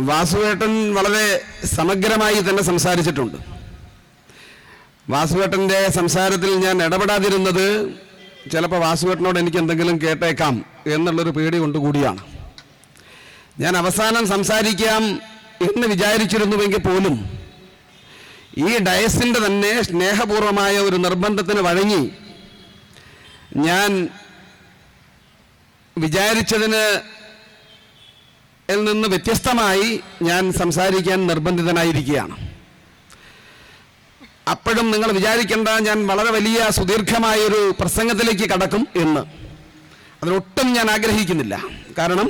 വാസുവേട്ടൻ വളരെ സമഗ്രമായി തന്നെ സംസാരിച്ചിട്ടുണ്ട്. വാസുവേട്ടൻ്റെ സംസാരത്തിൽ ഞാൻ ഇടപെടാതിരുന്നത് ചിലപ്പോൾ വാസുവേട്ടനോട് എനിക്ക് എന്തെങ്കിലും കേട്ടേക്കാം എന്നുള്ളൊരു പേടി കൊണ്ടുകൂടിയാണ്. ഞാൻ അവസാനം സംസാരിക്കാം എന്ന് വിചാരിച്ചിരുന്നുവെങ്കിൽ പോലും ഈ ഡയസിൻ്റെ തന്നെ സ്നേഹപൂർവമായ ഒരു നിർബന്ധത്തിന് വഴങ്ങി ഞാൻ വിചാരിച്ചതിന് നിന്ന് വ്യത്യസ്തമായി ഞാൻ സംസാരിക്കാൻ നിർബന്ധിതനായിരിക്കുകയാണ്. അപ്പോഴും നിങ്ങൾ വിചാരിക്കേണ്ട ഞാൻ വളരെ വലിയ സുദീർഘമായൊരു പ്രസംഗത്തിലേക്ക് കടക്കും എന്ന്. അതിനൊട്ടും ഞാൻ ആഗ്രഹിക്കുന്നില്ല. കാരണം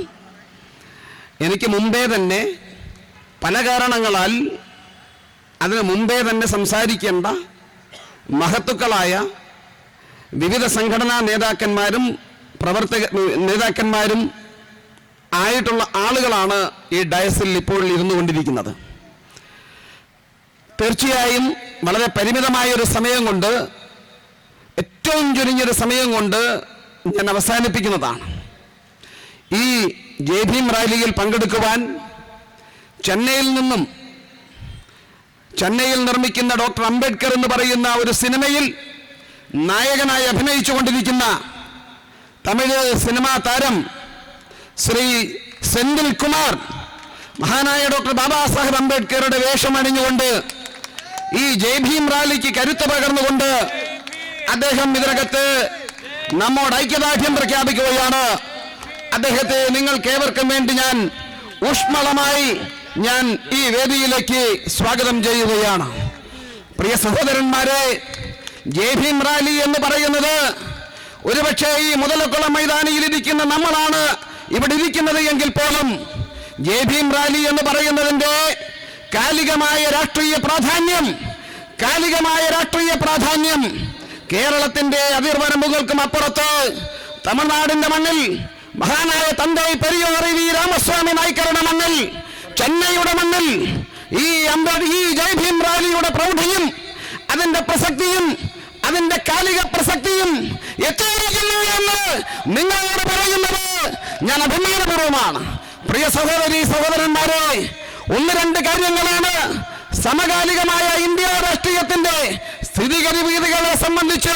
എനിക്ക് മുമ്പേ തന്നെ പല കാരണങ്ങളാൽ അതിന് മുമ്പേ തന്നെ സംസാരിക്കേണ്ട മഹത്തുക്കളായ വിവിധ സംഘടനാ നേതാക്കന്മാരും നേതാക്കന്മാരും ആയിട്ടുള്ള ആളുകളാണ് ഈ ഡയസിൽ ഇപ്പോൾ ഇരുന്നു കൊണ്ടിരിക്കുന്നത്. തീർച്ചയായും വളരെ പരിമിതമായൊരു സമയം കൊണ്ട്, ഏറ്റവും ചുരുങ്ങിയൊരു സമയം കൊണ്ട് ഞാൻ അവസാനിപ്പിക്കുന്നതാണ്. ഈ ജയ് ഭീം റാലിയിൽ പങ്കെടുക്കുവാൻ ചെന്നൈയിൽ നിർമ്മിക്കുന്ന ഡോക്ടർ അംബേദ്കർ എന്ന് പറയുന്ന ഒരു സിനിമയിൽ നായകനായി അഭിനയിച്ചു കൊണ്ടിരിക്കുന്ന തമിഴ് സിനിമാ താരം ശ്രീ സെന്തിൽ കുമാർ മഹാനായ ഡോക്ടർ ബാബാ സാഹേബ് അംബേദ്കറുടെ വേഷം അണിഞ്ഞുകൊണ്ട് ഈ ജയ് ഭീം റാലിക്ക് കരുത്ത് പകർന്നുകൊണ്ട് അദ്ദേഹം ഇതിനകത്ത് നമ്മോട് ഐക്യദാർഢ്യം പ്രഖ്യാപിക്കുകയാണ്. അദ്ദേഹത്തെ നിങ്ങൾക്കേവർക്കും വേണ്ടി ഞാൻ ഊഷ്മളമായി ഞാൻ ഈ വേദിയിലേക്ക് സ്വാഗതം ചെയ്യുകയാണ്. പ്രിയ സഹോദരന്മാരെ, ജയ് ഭീം റാലി എന്ന് പറയുന്നത് ഒരുപക്ഷെ ഈ മുതലക്കുളം മൈതാനിയിൽ ഇരിക്കുന്ന നമ്മളാണ് ഇവിടെ ഇരിക്കുന്നത് എങ്കിൽ പോലും ജയ് ഭീം റാലി എന്ന് പറയുന്നതിൻ്റെ കാലികമായ രാഷ്ട്രീയ പ്രാധാന്യം കേരളത്തിന്റെ അതിർവരമ്പുകൾക്കും അപ്പുറത്ത് തമിഴ്നാടിന്റെ മണ്ണിൽ മഹാനായ തന്തൈ പെരിയോർ വി രാമസ്വാമി നായ്ക്കരുടെ മണ്ണിൽ, ചെന്നൈയുടെ മണ്ണിൽ ഈ ജയ് ഭീം റാലിയുടെ പ്രൗഢിയും അതിന്റെ പ്രസക്തിയും അതിന്റെ കാലിക പ്രസക്തിയും എത്തിയിരിക്കുന്നു എന്ന് നിങ്ങളോട് പറയുന്നത് ഞാൻ അഭിമാനപൂർവ്വമാണ്. പ്രിയ സഹോദരന്മാരെ, ഒന്ന് രണ്ട് കാര്യങ്ങളാണ് സമകാലികമായ ഇന്ത്യ രാഷ്ട്രീയത്തിന്റെ സ്ഥിതിഗതികളെ സംബന്ധിച്ച്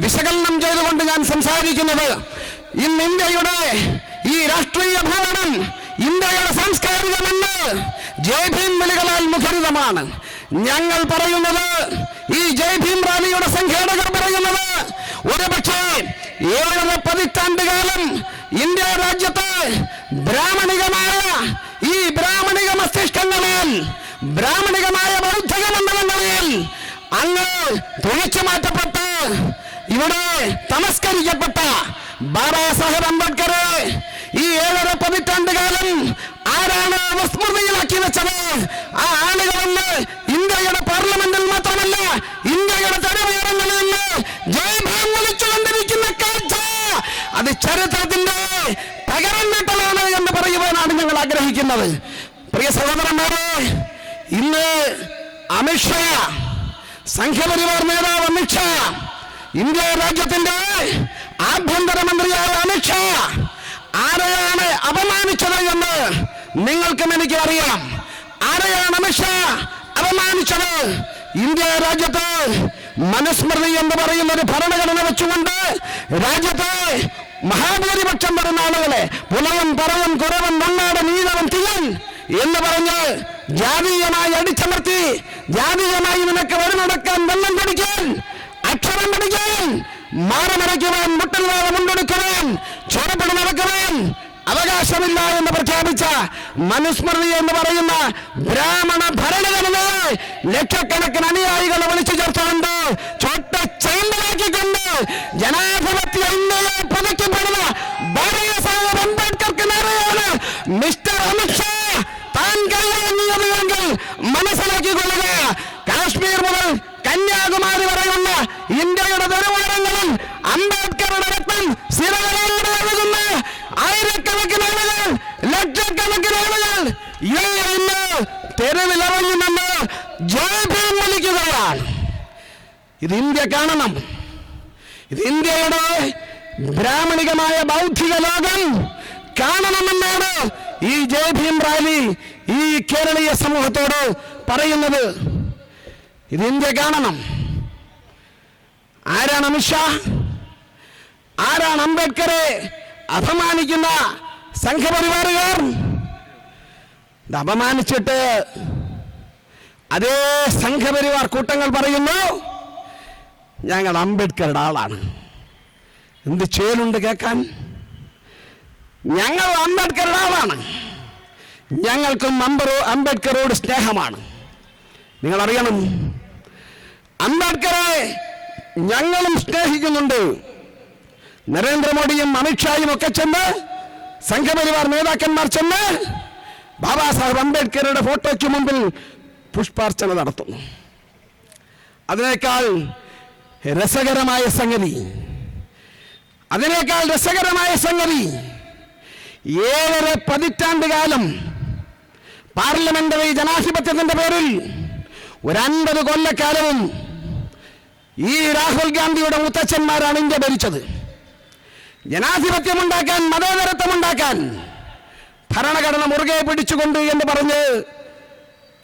വിശകലനം ചെയ്തുകൊണ്ട് ഞാൻ സംസാരിക്കുന്നത്. ഇന്ന് ഇന്ത്യയുടെ ഈ രാഷ്ട്രീയ ഭവനം, ഇന്ത്യയുടെ സാംസ്കാരിക മണ്ണ് ജയ് ഭീം വിളികളാൽ മുഖരിതമാണ്. ഞങ്ങൾ പറയുന്നത്, ഈ ജയ് ഭീം റാലിയുടെ സംഘാടകർ പറയുന്നത്, ഒരുപക്ഷെ 7 പതിറ്റാണ്ടുകാലം ഇന്ത്യ രാജ്യത്ത് ബ്രാഹ്മണികമായ ഈ ബ്രാഹ്മണിക മസ്തിഷ്കങ്ങളിൽ, ബ്രാഹ്മണികമായ ബൗദ്ധിക മണ്ഡലങ്ങളിൽ അങ്ങ് തുഴച്ചു മാറ്റപ്പെട്ട് ഇവിടെ തമസ്കരിക്കപ്പെട്ട ബാബാ സാഹേബ് അംബേദ്കറെ ഈ 7 പതിറ്റാണ്ടുകാലം ആരാണ് വിസ്മൃതിയിലാക്കി വെച്ചത്? ആ ആളുകളെന്ന് ഇന്ത്യയുടെ പാർലമെന്റിൽ മാത്രമല്ല, ഇന്ത്യയുടെ തെരുവുകളിൽ നിന്ന് ജയ് ഭീം വിളിച്ചുകൊണ്ടിരിക്കുന്ന കാഴ്ച അത് ചരിത്രത്തിന്റെ പകരംവെട്ടലാണ് എന്ന് പറയുവാനാണ് ഞങ്ങൾ ആഗ്രഹിക്കുന്നത്. പ്രിയ സഹോദരന്മാരെ, ഇന്ന് അമിത്ഷാ, സംഘപരിവാർ നേതാവ് അമിത്ഷാ, ഇന്ത്യ രാജ്യത്തിന്റെ ആഭ്യന്തരമന്ത്രിയായ അമിത്ഷാ ആരെയാണ് അപമാനിച്ചത് എന്ന് നിങ്ങൾക്കും എനിക്ക് അറിയാം. ആരെയാണ് അമിത്ഷാ അപമാനിച്ചത്? ഇന്ത്യ രാജ്യത്ത് മനുസ്മൃതി എന്ന് പറയുന്ന ഒരു ഭരണഘടന വെച്ചുകൊണ്ട് രാജ്യത്തെ മഹാഭൂരിപക്ഷം വരുന്ന ആളുകളെ പുലവൻ, പറവൻ, കുറവൻ, മണ്ണാടൻ, ഈഴവൻ, തീയൻ എന്ന് പറഞ്ഞ് ജാതീയമായി അടിച്ചമർത്തി, ജാതീയമായി നിനക്ക് വഴിനടക്കാൻ, വെള്ളം കുടിക്കാൻ, അക്ഷരം പഠിക്കാൻ, മാറമടയ്ക്കുവാൻ, മുട്ടൽ വേല മുണ്ടെടുക്കുവാൻ, ചോരപ്പടി നടക്കുവാൻ അവകാശമില്ല എന്ന് പ്രഖ്യാപിച്ച മനുസ്മൃതി എന്ന് പറയുന്ന ബ്രാഹ്മണ ഭരണഘടനയെ ലക്ഷക്കണക്കിന് അനുയായികളെ വിളിച്ചു ചേർത്തുകൊണ്ട് ചൊട്ട ചൈമ്പലാക്കിക്കൊണ്ട് ജനാധിപത്യ ഇന്ത്യയെ പുതുക്കപ്പെടുന്ന ബാബാ സാഹേബ് അംബേദ്കർക്ക് നേരെയാണ് മിസ്റ്റർ അമിത്ഷാ താൻ കൈയാങ്ങിയത് എങ്കിൽ മനസ്സിലാക്കിക്കൊള്ളുക. കാശ്മീർ മുതൽ കന്യാകുമാരി വരെയുള്ള ഇന്ത്യയുടെ തെരുവോരങ്ങളിൽ അംബേദ്കറുടെ രക്തം സിരകളിലൂടെ ഒഴുകുന്ന ആയിരക്കണക്കിന് ആളുകൾ, ലക്ഷക്കണക്കിന് ആളുകൾ ഇന്ന് തെരുവിലിറങ്ങി നിന്ന് ജയ് ഭീം വിളിക്കുകയാണ്. ഇത് ഇന്ത്യ കാണണം. ഇത് ഇന്ത്യയുടെ ബ്രാഹ്മണികമായ ബൗദ്ധിക ലോകം കാണണമെന്നാണ് ഈ ജയ് ഭീം റാലി ഈ കേരളീയ സമൂഹത്തോട് പറയുന്നത്? ഇത് ഇന്ത്യ കാണണം. ആരാണ് അമിത്ഷാ? ആരാണ് അംബേദ്കറെ അപമാനിക്കുന്ന സംഘപരിവാറുകാർ? ഇത് അപമാനിച്ചിട്ട് അതേ സംഘപരിവാർ കൂട്ടങ്ങൾ പറയുന്നു ഞങ്ങൾ അംബേദ്കറുടെ ആളാണ്. എന്ത് ചേലുണ്ട് കേൾക്കാൻ? ഞങ്ങൾ അംബേദ്കറുടെ ആളാണ്, ഞങ്ങൾക്കും അംബേദ്കറോട് സ്നേഹമാണ്. നിങ്ങൾ അറിയണം, അംബേദ്കറെ ഞങ്ങളും സ്നേഹിക്കുന്നുണ്ട്. നരേന്ദ്രമോദിയും അമിത്ഷായും ഒക്കെ ചെന്ന്, സംഘപരിവാർ നേതാക്കന്മാർ ചെന്ന് ബാബാ സാഹേബ് അംബേദ്കറുടെ ഫോട്ടോയ്ക്ക് മുമ്പിൽ പുഷ്പാർച്ചന നടത്തുന്നു. അതിനേക്കാൾ രസകരമായ സംഗതി 7 പതിറ്റാണ്ട് കാലം പാർലമെന്ററി ജനാധിപത്യത്തിന്റെ പേരിൽ 50 കൊല്ലക്കാലവും ഈ രാഹുൽ ഗാന്ധിയുടെ മുത്തച്ഛന്മാരാണ് ഇന്ത്യ ഭരിച്ചത്. ജനാധിപത്യമുണ്ടാക്കാൻ, മതേതരത്വമുണ്ടാക്കാൻ, ഭരണഘടന മുറുകെ പിടിച്ചുകൊണ്ട് എന്ന് പറഞ്ഞ്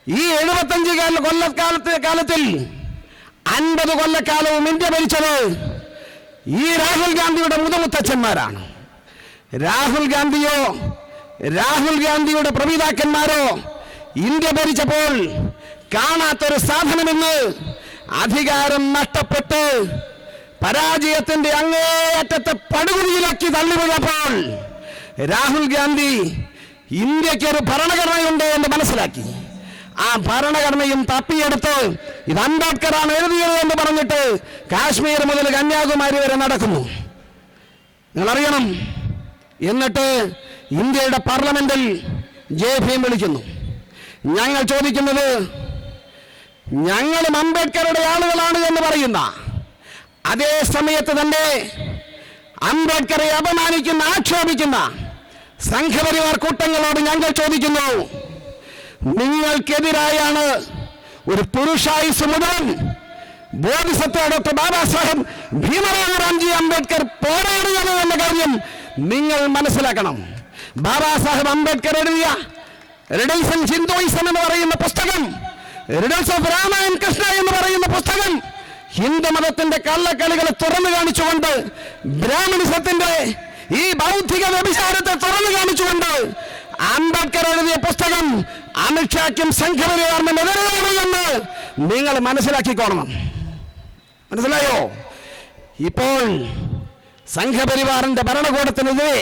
ഈ 75 കാലത്തിൽ 50 കൊല്ലക്കാലവും ഇന്ത്യ ഭരിച്ചത് ഈ രാഹുൽ ഗാന്ധിയുടെ മുതമുത്തച്ഛന്മാരാണ്. രാഹുൽ ഗാന്ധിയുടെ പ്രപിതാക്കന്മാരോ ഇന്ത്യ ഭരിച്ചപ്പോൾ കാണാത്തൊരു സാധനമെന്ന് അധികാരം നഷ്ടപ്പെട്ട് പരാജയത്തിന്റെ അങ്ങേയറ്റത്തെ പടുകുഴിയിലാക്കി തള്ളിവിഴപ്പോൾ രാഹുൽ ഗാന്ധി ഇന്ത്യക്കൊരു ഭരണഘടനയുണ്ട് എന്ന് മനസ്സിലാക്കി. ആ ഭരണഘടനയും തപ്പിയെടുത്ത് ഇത് അംബേദ്കറാണ് എഴുതിയത് എന്ന് പറഞ്ഞിട്ട് കാശ്മീർ മുതൽ കന്യാകുമാരി വരെ നടക്കുന്നു. നിങ്ങളറിയണം, എന്നിട്ട് ഇന്ത്യയുടെ പാർലമെന്റിൽ ജയ് ഭീം വിളിക്കുന്നു. ഞങ്ങൾ ചോദിക്കുന്നത്, ഞങ്ങളും അംബേദ്കറുടെ ആളുകളാണ് എന്ന് പറയുന്ന അതേ സമയത്ത് തന്നെ അംബേദ്കറെ അപമാനിക്കുന്ന, ആക്ഷേപിക്കുന്ന സംഘപരിവാർ കൂട്ടങ്ങളോട് ഞങ്ങൾ ചോദിക്കുന്നു, നിങ്ങൾക്കെതിരായാണ് ഒരു പുരുഷായുസ് മുഴുവൻ ബോധിസത്വ ഡോക്ടർ ബാബാ സാഹേബ് ഭീമറാവു റാംജി അംബേദ്കർ പോരാടുന്നത് എന്ന കാര്യം നിങ്ങൾ മനസ്സിലാക്കണം. ബാബാ സാഹേബ് അംബേദ്കർ എഴുതിയ റിഡൽസ് ഇൻ ഹിന്ദുയിസം എന്ന് പറയുന്ന പുസ്തകം, റിഡൽസ് ഓഫ് രാമായൺ കൃഷ്ണ എന്ന് പറയുന്ന പുസ്തകം ഹിന്ദുമതത്തിന്റെ കള്ളക്കളികളെ തുറന്നു കാണിച്ചുകൊണ്ട്, ബ്രാഹ്മണിസത്തിന്റെ ഈ ബൗദ്ധിക വ്യഭിചാരത്തെ തുറന്നു കാണിച്ചുകൊണ്ട് അംബേദ്കർ എഴുതിയ പുസ്തകം അമിത്ഷാക്കും സംഘപരിവാറിനെതിരെയാണ് എന്ന് നിങ്ങൾ മനസ്സിലാക്കിക്കോണം. മനസ്സിലായോ? ഇപ്പോൾ സംഘപരിവാറിന്റെ ഭരണകൂടത്തിനെതിരെ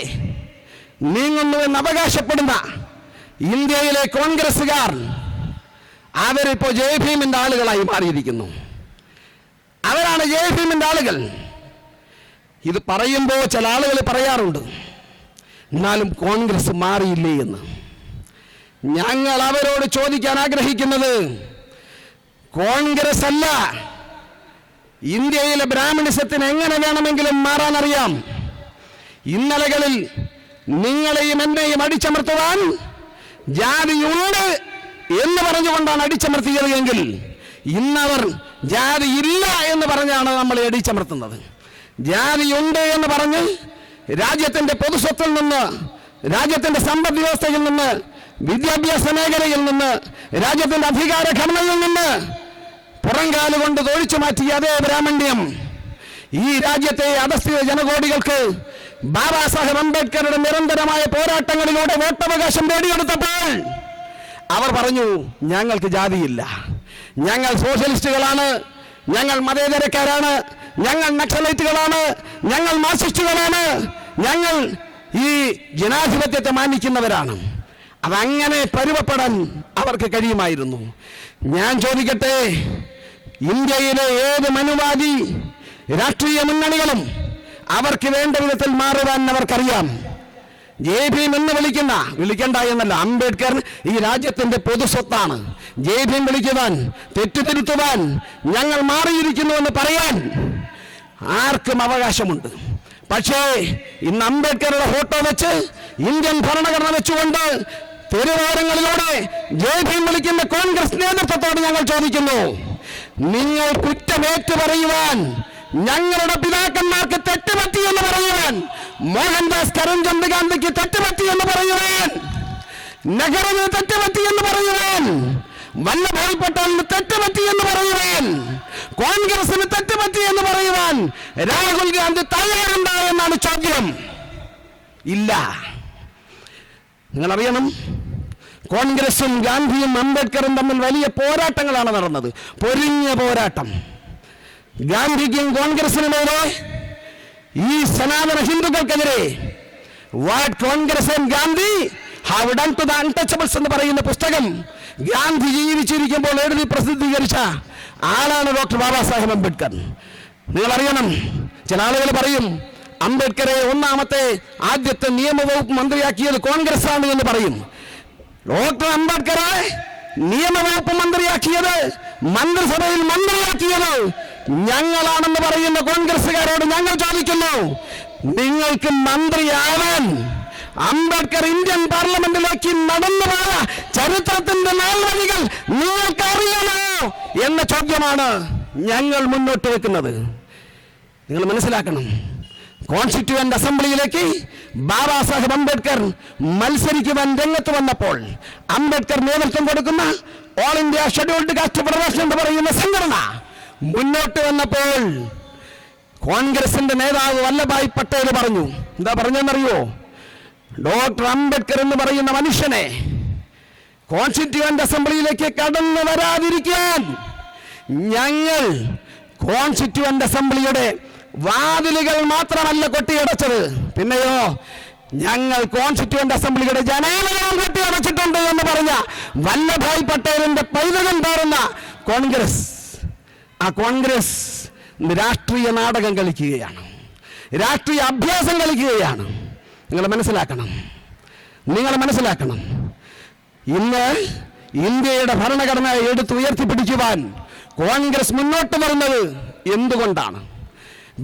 നീങ്ങുന്നുവെന്ന് അവകാശപ്പെടുന്ന ഇന്ത്യയിലെ കോൺഗ്രസുകാർ അവരിപ്പോ ജയ് ഭീമിന്റെ ആളുകളായി മാറിയിരിക്കുന്നു. അവരാണ് ജയ് ഭീമിന്റെ ആളുകൾ. ഇത് പറയുമ്പോൾ ചില ആളുകൾ പറയാറുണ്ട്, എന്നാലും കോൺഗ്രസ് മാറിയില്ലേ എന്ന്. ഞങ്ങൾ അവരോട് ചോദിക്കാൻ ആഗ്രഹിക്കുന്നത്, കോൺഗ്രസ് അല്ല, ഇന്ത്യയിലെ ബ്രാഹ്മണിസത്തിന് എങ്ങനെ വേണമെങ്കിലും മാറാൻ അറിയാം. ഇന്നലകളിൽ നിങ്ങളെയും എന്നെയും അടിച്ചമർത്തുവാൻ ജാതിയുണ്ട് എന്ന് പറഞ്ഞുകൊണ്ടാണ് അടിച്ചമർത്തിയത് എങ്കിൽ, ഇന്നവർ ജാതി ഇല്ല എന്ന് പറഞ്ഞാണ് നമ്മളെ അടിച്ചമർത്തുന്നത്. ജാതിയുണ്ട് എന്ന് പറഞ്ഞ് രാജ്യത്തിന്റെ പൊതുസ്വത്തിൽ നിന്ന്, രാജ്യത്തിന്റെ സമ്പദ് വ്യവസ്ഥയിൽ നിന്ന്, വിദ്യാഭ്യാസ മേഖലയിൽ നിന്ന്, രാജ്യത്തിന്റെ അധികാര ഘടനയിൽ നിന്ന് പുറംകാലുകൊണ്ട് തൊഴിച്ചു മാറ്റിയ അതേ ബ്രാഹ്മണ്യം ഈ രാജ്യത്തെ അധസ്ഥിത ജനകോടികൾക്ക് ബാബാ സാഹേബ് അംബേദ്കറുടെ നിരന്തരമായ പോരാട്ടങ്ങളിലൂടെ വോട്ടവകാശം നേടിയെടുത്തപ്പോൾ അവർ പറഞ്ഞു, ഞങ്ങൾക്ക് ജാതിയില്ല, ഞങ്ങൾ സോഷ്യലിസ്റ്റുകളാണ്, ഞങ്ങൾ മതേതരക്കാരാണ്, ഞങ്ങൾ നക്സലൈറ്റുകളാണ്, ഞങ്ങൾ മാർക്സിസ്റ്റുകളാണ്, ഞങ്ങൾ ഈ ജനാധിപത്യത്തെ മാനിക്കുന്നവരാണ്. അതങ്ങനെ പരുവപ്പെടാൻ അവർക്ക് കഴിയുമായിരുന്നു. ഞാൻ ചോദിക്കട്ടെ, ഇന്ത്യയിലെ ഏത് മനുവാദി രാഷ്ട്രീയ മുന്നണികളും അവർക്ക് വേണ്ട വിധത്തിൽ മാറുവാൻ അവർക്കറിയാം. ജയ് ഭീം എന്ന് വിളിക്കണ്ട എന്നല്ല, അംബേദ്കർ ഈ രാജ്യത്തിന്റെ പൊതുസ്വത്താണ്. ജയ് ഭീം വിളിക്കുവാൻ, തെറ്റുതിരുത്തുവാൻ, ഞങ്ങൾ മാറിയിരിക്കുന്നുവെന്ന് പറയാൻ ആർക്കും അവകാശമുണ്ട്. പക്ഷേ ഇന്ന് അംബേദ്കറുടെ ഫോട്ടോ വെച്ച്, ഇന്ത്യൻ ഭരണഘടന വെച്ചുകൊണ്ട് തെരുവോരങ്ങളിലൂടെ ജയ് ഭീം വിളിക്കുന്ന കോൺഗ്രസ് നേതൃത്വത്തോട് ഞങ്ങൾ ചോദിക്കുന്നു, നിങ്ങൾ കുറ്റമേറ്റു പറയുവാൻ, ഞങ്ങളുടെ പിതാക്കന്മാർക്ക് തെറ്റുപറ്റി എന്ന് പറയുവാൻ, മോഹൻദാസ് കരംചന്ദ് ഗാന്ധിക്ക് തെറ്റുപറ്റി എന്ന് പറയുവാൻ നെഹ്റുവിന് തെറ്റുപറ്റി എന്ന് പറയുവാൻ, വല്ലഭായ് പട്ടേലിന് തെറ്റുപറ്റി എന്ന് പറയുവാൻ, കോൺഗ്രസിന് തെറ്റുപറ്റി എന്ന് പറയുവാൻ രാഹുൽ ഗാന്ധി തയ്യാറുണ്ടോ എന്നാണ് ചോദ്യം. ഇല്ല. നിങ്ങളറിയണം, കോൺഗ്രസും ഗാന്ധിയും അംബേദ്കറും തമ്മിൽ വലിയ പോരാട്ടങ്ങളാണ് നടന്നത്, പൊരിഞ്ഞ പോരാട്ടം. ഗാന്ധിക്കും കോൺഗ്രസിനുമേലെ ഈ സനാതന ഹിന്ദുക്കൾക്കെതിരെ what Congress and Gandhi have done to the untouchables എന്ന് പറയുന്ന പുസ്തകം ഗാന്ധി ജീവിച്ചിരിക്കുമ്പോൾ എഴുതി പ്രസിദ്ധീകരിച്ച ആളാണ് ഡോക്ടർ ബാബാ സാഹേബ് അംബേദ്കർ. നിങ്ങളറിയണം, ചില ആളുകൾ പറയും അംബേദ്കറെ ആദ്യത്തെ നിയമവകുപ്പ് മന്ത്രിയാക്കിയത് കോൺഗ്രസ് ആണ് എന്ന് പറയും. ഡോക്ടർ അംബേദ്കറെ നിയമവകുപ്പ് മന്ത്രിയാക്കിയത്, മന്ത്രിസഭയിൽ മന്ത്രിയാക്കിയത് ഞങ്ങളാണെന്ന് പറയുന്ന കോൺഗ്രസുകാരോട് ഞങ്ങൾ ചോദിക്കുന്നു, നിങ്ങൾക്ക് മന്ത്രിയാവാൻ അംബേദ്കർ ഇന്ത്യൻ പാർലമെന്റിലേക്ക് നടന്നുപോയ ചരിത്രത്തിന്റെ നാൾവഴികൾ നിങ്ങൾക്കറിയാമോ എന്ന ചോദ്യമാണ് ഞങ്ങൾ മുന്നോട്ട് വെക്കുന്നത്. നിങ്ങൾ മനസ്സിലാക്കണം, കോൺസ്റ്റിറ്റ്യൂവന്റ് അസംബ്ലിയിലേക്ക് ബാബാ സാഹേബ് അംബേദ്കർ മത്സരിക്കുവാൻ രംഗത്ത് വന്നപ്പോൾ അംബേദ്കർ നേതൃത്വം കൊടുക്കുന്ന all India scheduled caste federation എന്ന് പറയുന്ന സംഘടന മുന്നോട്ട് വന്നപ്പോൾ കോൺഗ്രസിന്റെ നേതാവ് വല്ലഭായ് പട്ടേൽ പറഞ്ഞു, എന്താ പറഞ്ഞെന്നറിയോ? ഡോക്ടർ അംബേദ്കർ എന്ന് പറയുന്ന മനുഷ്യനെ കോൺസ്റ്റിറ്റ്യൂവന്റ് അസംബ്ലിയിലേക്ക് കടന്നു വരാതിരിക്കാൻ ഞങ്ങൾ കോൺസ്റ്റിറ്റ്യൂവന്റ് അസംബ്ലിയുടെ വാതിലുകൾ മാത്രമല്ല കൊട്ടിയടച്ചത്, പിന്നെയോ ഞങ്ങൾ കോൺസ്റ്റിറ്റ്യൂവന്റ് അസംബ്ലിയുടെ ജനാലയം കൊട്ടിയടച്ചിട്ടുണ്ട് എന്ന് പറഞ്ഞ വല്ലഭായ് പട്ടേലിന്റെ പൈതൃകം പേറുന്ന കോൺഗ്രസ്, ആ കോൺഗ്രസ് രാഷ്ട്രീയ നാടകം കളിക്കുകയാണ്, രാഷ്ട്രീയ അഭ്യാസം കളിക്കുകയാണ്. നിങ്ങൾ മനസ്സിലാക്കണം, ഇന്ന് ഇന്ത്യയുടെ ഭരണഘടന എടുത്തുയർത്തിപ്പിടിക്കുവാൻ കോൺഗ്രസ് മുന്നോട്ട് വരുന്നത് എന്തുകൊണ്ടാണ്?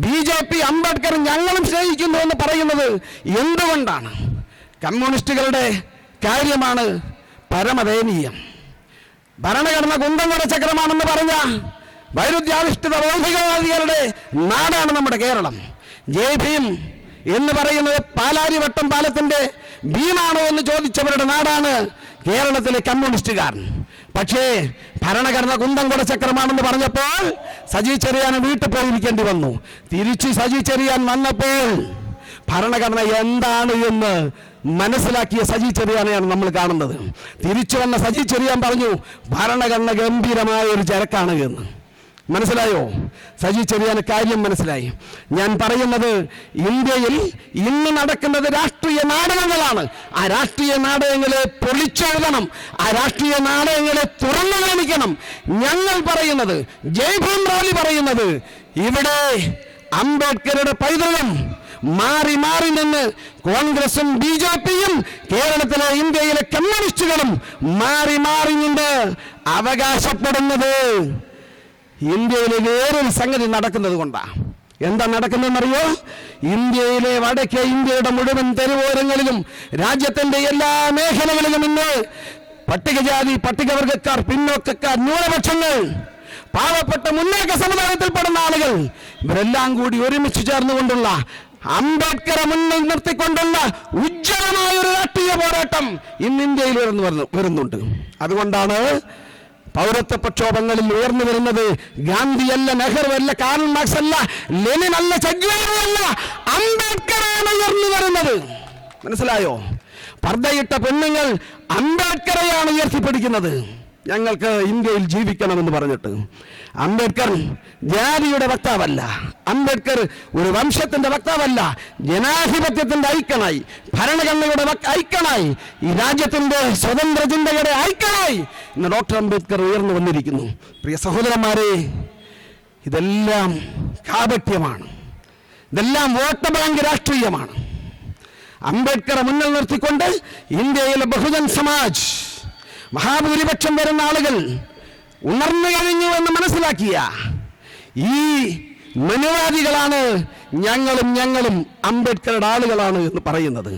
BJP അംബേദ്കർ ഞങ്ങളും സ്നേഹിക്കുന്നു എന്ന് പറയുന്നത് എന്തുകൊണ്ടാണ്? കമ്മ്യൂണിസ്റ്റുകളുടെ കാര്യമാണ് പരമദയനീയം. ഭരണഘടന കുന്തംകുട ചക്രമാണെന്ന് പറഞ്ഞ വൈരുദ്ധ്യാധിഷ്ഠിത ഭൗതികവാദികളുടെ നാടാണ് നമ്മുടെ കേരളം. ജയ് ഭീം എന്ന് പറയുന്നത് പാലാരിവട്ടം പാലത്തിന്റെ ഭീമാണോ എന്ന് ചോദിച്ചവരുടെ നാടാണ് കേരളത്തിലെ കമ്മ്യൂണിസ്റ്റുകാർ. പക്ഷേ ഭരണഘടന കുന്തംകുട ചക്രമാണെന്ന് പറഞ്ഞപ്പോൾ സജി ചെറിയാൻ വീട്ടിൽ പോയിരിക്കേണ്ടി വന്നു. തിരിച്ച് സജി ചെറിയാൻ വന്നപ്പോൾ ഭരണഘടന എന്താണ് എന്ന് മനസ്സിലാക്കിയ സജി ചെറിയാനെയാണ് നമ്മൾ കാണുന്നത്. തിരിച്ചു വന്ന സജി ചെറിയാൻ പറഞ്ഞു, ഭരണഘടന ഗംഭീരമായ ഒരു ചരക്കാണ് എന്ന്. മനസ്സിലായോ? സജി ചെറിയാന് കാര്യം മനസ്സിലായി. ഞാൻ പറയുന്നത്, ഇന്ത്യയിൽ ഇന്ന് നടക്കുന്നത് രാഷ്ട്രീയ നാടകങ്ങളാണ്. ആ രാഷ്ട്രീയ നാടകങ്ങളെ പൊളിച്ചെഴുതണം, ആ രാഷ്ട്രീയ നാടകങ്ങളെ തുറന്നു കാണിക്കണം. ഞങ്ങൾ പറയുന്നത്, ജയ് ഭീം റാലി പറയുന്നത്, ഇവിടെ അംബേദ്കറുടെ പൈതൃകം മാറി മാറി നിന്ന് കോൺഗ്രസും BJPയും കേരളത്തിലെ ഇന്ത്യയിലെ കമ്മ്യൂണിസ്റ്റുകളും മാറി മാറി നിന്ന് അവകാശപ്പെടുന്നത് ഇന്ത്യയിലെ വേറൊരു സംഗതി നടക്കുന്നത് കൊണ്ടാണ്. എന്താ നടക്കുന്നതെന്നറിയോ? ഇന്ത്യയിലെ വടക്കേ ഇന്ത്യയുടെ മുഴുവൻ തെരുവോരങ്ങളിലും രാജ്യത്തിന്റെ എല്ലാ മേഖലകളിലും ഇന്ന് പട്ടികജാതി, പട്ടികവർഗക്കാർ, പിന്നോക്കക്കാർ, ന്യൂനപക്ഷങ്ങൾ, പാവപ്പെട്ട മുന്നേറ്റ സമുദായത്തിൽപ്പെടുന്ന ആളുകൾ, ഇവരെല്ലാം കൂടി ഒരുമിച്ച് ചേർന്നുകൊണ്ടുള്ള അംബേദ്കറെ മുന്നിൽ നിർത്തിക്കൊണ്ടുള്ള ഉജ്ജ്വലമായ ഒരു രാഷ്ട്രീയ പോരാട്ടം ഇന്ന് ഇന്ത്യയിൽ വരുന്നുണ്ട്. അതുകൊണ്ടാണ് പൗരത്വ പ്രക്ഷോഭങ്ങളിൽ ഉയർന്നു വരുന്നത് ഗാന്ധിയല്ല, നെഹ്റുവല്ല, കാർൽ മാർക്സ് അല്ല, ലെനിനല്ല, ചെഗ്വേറയല്ല, അംബേദ്കറാണ് ഉയർന്നു വരുന്നത്. മനസ്സിലായോ? പർദ്ദയിട്ട പെണ്ണുങ്ങൾ അംബേദ്കറെയാണ് ഉയർത്തിപ്പിടിക്കുന്നത്. ഞങ്ങൾക്ക് ഇന്ത്യയിൽ ജീവിക്കണമെന്ന് പറഞ്ഞിട്ട്. അംബേദ്കർ ജാതിയുടെ വക്താവല്ല, അംബേദ്കർ ഒരു വംശത്തിന്റെ വക്താവല്ല, ജനാധിപത്യത്തിന്റെ ഐക്യനായി, ഭരണഘടനയുടെ ഐക്യനായി, ഈ രാജ്യത്തിന്റെ സ്വതന്ത്ര ചിന്തയുടെ ഐക്യനായി ഇന്ന് ഡോക്ടർ അംബേദ്കർ ഉയർന്നു വന്നിരിക്കുന്നു. പ്രിയ സഹോദരന്മാരെ, ഇതെല്ലാം കാപട്യമാണ്, ഇതെല്ലാം വോട്ട് ബാങ്ക് രാഷ്ട്രീയമാണ്. അംബേദ്കറെ മുന്നിൽ നിർത്തിക്കൊണ്ട് ഇന്ത്യയിലെ ബഹുജൻ സമാജ്, മഹാഭൂരിപക്ഷം വരുന്ന ആളുകൾ ഉണർന്നു കഴിഞ്ഞു എന്ന് മനസ്സിലാക്കിയ ഈ മനുവാദികളാണ് ഞങ്ങളും അംബേദ്കറുടെ ആളുകളാണ് എന്ന് പറയുന്നത്.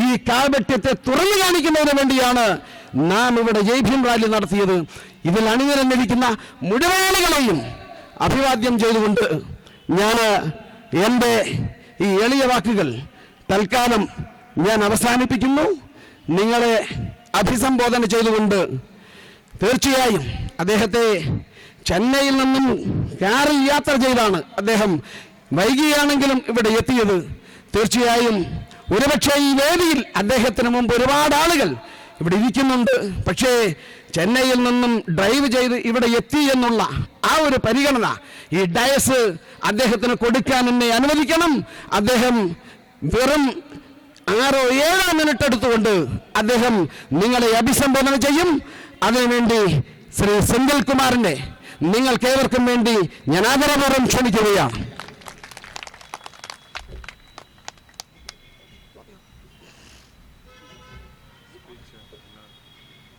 ഈ കാപട്യത്തെ തുറന്നു കാണിക്കുന്നതിന് വേണ്ടിയാണ് നാം ഇവിടെ ജയ് ഭീം റാലി നടത്തിയത്. ഇതിൽ അണിനിരന്നിരിക്കുന്ന മുഴുവൻ ആളുകളെയും അഭിവാദ്യം ചെയ്തുകൊണ്ട് ഞാൻ എൻ്റെ ഈ എളിയ വാക്കുകൾ തൽക്കാലം ഞാൻ അവസാനിപ്പിക്കുന്നു. നിങ്ങളെ അഭിസംബോധന ചെയ്തുകൊണ്ട് തീർച്ചയായും അദ്ദേഹത്തെ ചെന്നൈയിൽ നിന്നും കാറിൽ യാത്ര ചെയ്താണ് അദ്ദേഹം വൈകിയാണെങ്കിലും ഇവിടെ എത്തിയത്. തീർച്ചയായും ഒരുപക്ഷെ ഈ വേദിയിൽ അദ്ദേഹത്തിന് മുമ്പ് ഒരുപാട് ആളുകൾ ഇവിടെ ഇരിക്കുന്നുണ്ട്. പക്ഷേ ചെന്നൈയിൽ നിന്നും ഡ്രൈവ് ചെയ്ത് ഇവിടെ എത്തി എന്നുള്ള ആ ഒരു പരിഗണന ഈ ഡയസ് അദ്ദേഹത്തിന് കൊടുക്കാൻ എന്നെ അനുവദിക്കണം. അദ്ദേഹം വെറും 6-7 മിനിറ്റ് എടുത്തുകൊണ്ട് അദ്ദേഹം നിങ്ങളെ അഭിസംബോധന ചെയ്യും. അതിനുവേണ്ടി ശ്രീ സെന്തിൽകുമാറിനെ നിങ്ങൾക്കേവർക്കും വേണ്ടി ഞാൻ ആദരപൂർവ്വം ക്ഷണിക്കുകയാണ്.